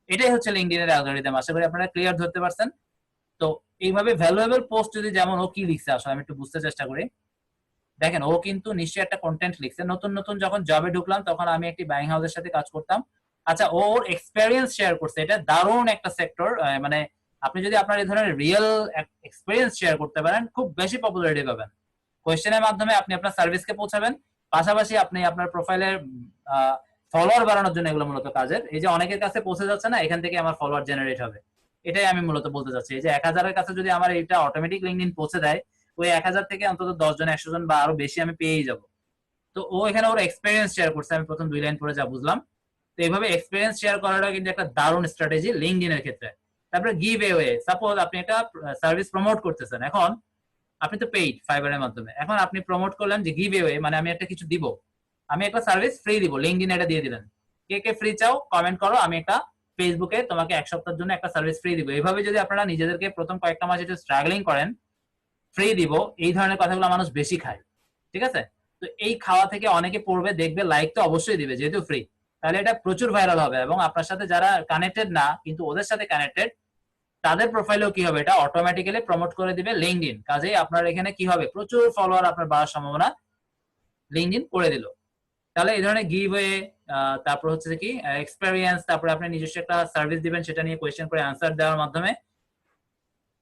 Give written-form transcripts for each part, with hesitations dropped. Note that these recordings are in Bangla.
এটাই হচ্ছে লিঙ্কডইন এর অ্যালগরিদম। আশা করি আপনারা ক্লিয়ার ধরতে পারছেন। তো এইভাবে ভ্যালুয়েবল পোস্ট যদি, যেমন ও কি লিখছে আসলে আমি একটু বুঝতে চেষ্টা করি। দেখেন ও কিন্তু নিশ্চয়ই একটা কন্টেন্ট লিখছে। নতুন নতুন যখন জবে ঢুকলাম তখন আমি একটি বাইং হাউসের সাথে কাজ করতাম। আচ্ছা, ওর এক্সপেরিয়েন্স শেয়ার করছে, এটা দারুণ একটা সেক্টর। মানে আপনি যদি আপনার এই ধরনের রিয়েল এক্সপেরিয়েন্স শেয়ার করতে পারেন, খুব বেশি পপুলারিটি পাবেন। কোয়েশ্চেনের মাধ্যমে আপনি আপনার সার্ভিসকে পৌঁছাবেন, পাশাপাশি আপনি আপনার প্রোফাইলের ফলোয়ার বাড়ানোর জন্য এগুলো মূলত কাজের। এই যে অনেকের কাছে পৌঁছে যাচ্ছে না, এখান থেকে আমার ফলোয়ার জেনারেট হবে, এটাই আমি মূলত বলতে চাচ্ছি। এই যে 1000-এর কাছে যদি আমার এটা অটোমেটিক লিঙ্কডইন পৌঁছে দেয়, ওই 1000 থেকে অন্তত 10 জন 100 জন বা আরো বেশি আমি পেয়েই যাব। তো ও এখানে ওর এক্সপেরিয়েন্স শেয়ার করছে, আমি প্রথম 2 লাইন পড়ে যা বুঝলাম। তো এইভাবে এক্সপেরিয়েন্স শেয়ার করাটা কিন্তু একটা দারুণ স্ট্র্যাটেজি লিঙ্কডইন এর ক্ষেত্রে। তারপরে গিভ অ্যাওয়ে, সাপোজ আপনি একটা সার্ভিস প্রমোট করতেছেন, এখন আপনি তো পেইড ফাইবারের মাধ্যমে, এখন আপনি প্রমোট করলেন যে গিভ অ্যাওয়ে, মানে আমি একটা কিছু দিব, আমি একটা সার্ভিস ফ্রি দিব, লিঙ্কডইন এটা দিয়ে দিলেন। কে কে ফ্রি চাও কমেন্ট করো, আমি একটা ফেসবুকে তোমাকে 1 সপ্তাহের জন্য একটা সার্ভিস ফ্রি দিব। এইভাবে যদি আপনারা নিজেদেরকে প্রথম কয়েকটা মাস একটু স্ট্রাগলিং করেন, ফ্রি দিব, এই ধরনের কথাগুলো মানুষ বেশি খায়, ঠিক আছে? তো এই খাওয়া থেকে অনেকে পড়বে, দেখবে, লাইক তো অবশ্যই দিবে যেহেতু ফ্রি, তাহলে এটা প্রচুর ভাইরাল হবে এবং আপনার সাথে যারা কানেক্টেড না কিন্তু ওদের সাথে কানেক্টেড, তাদের প্রোফাইলেও কি হবে, এটা অটোমেটিক্যালি প্রমোট করে দিবে লিঙ্কডইন। কাজেই আপনার এখানে কি হবে, প্রচুর ফলোয়ার আপনার বাড়ার সম্ভাবনা লিঙ্কডইন করে দিল। তাহলে এই ধরনের গিভওয়ে, তারপর হচ্ছে কি এক্সপেরিয়েন্স, তারপরে আপনি নিজস্ব একটা সার্ভিস দিবেন, সেটা নিয়ে কোয়েশ্চেন করে অ্যান্সার দেওয়ার মাধ্যমে,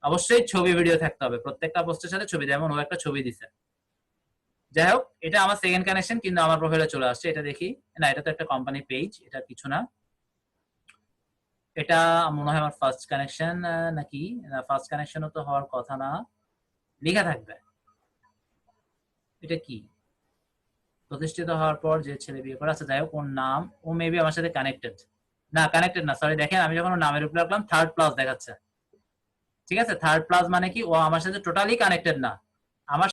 অবশ্যই ছবি ভিডিও থাকতে হবে, প্রত্যেকটা পোস্টের সাথে ছবি, যেমন ও একটা ছবি দিছে। যাই হোক, এটা আমার সেকেন্ড কানেকশন, কিন্তু আমার প্রোফাইলে চলে আসছে, এটা দেখি। না, এটা তো একটা কোম্পানি পেজ, এটা কিছু না। এটা মনে হয় আমার ফার্স্ট কানেকশন নাকি? ফার্স্ট কানেকশনও তো হওয়ার কথা না, লেখা থাকবে। এটা কি? প্রতিষ্ঠিত হওয়ার পর যে ছেলে বিয়ে করে, আচ্ছা যাই হোক, ওর নাম, ও মেবি আমার সাথে কানেক্টেড। না, কানেক্টেড না, সরি। দেখেন আমি যখন ওর নামের উপরে রাখলাম থার্ড প্লাস দেখাচ্ছে, ঠিক আছে? থার্ড প্লাস মানে কি, ও আমার সাথে টোটালি কানেক্টেড না,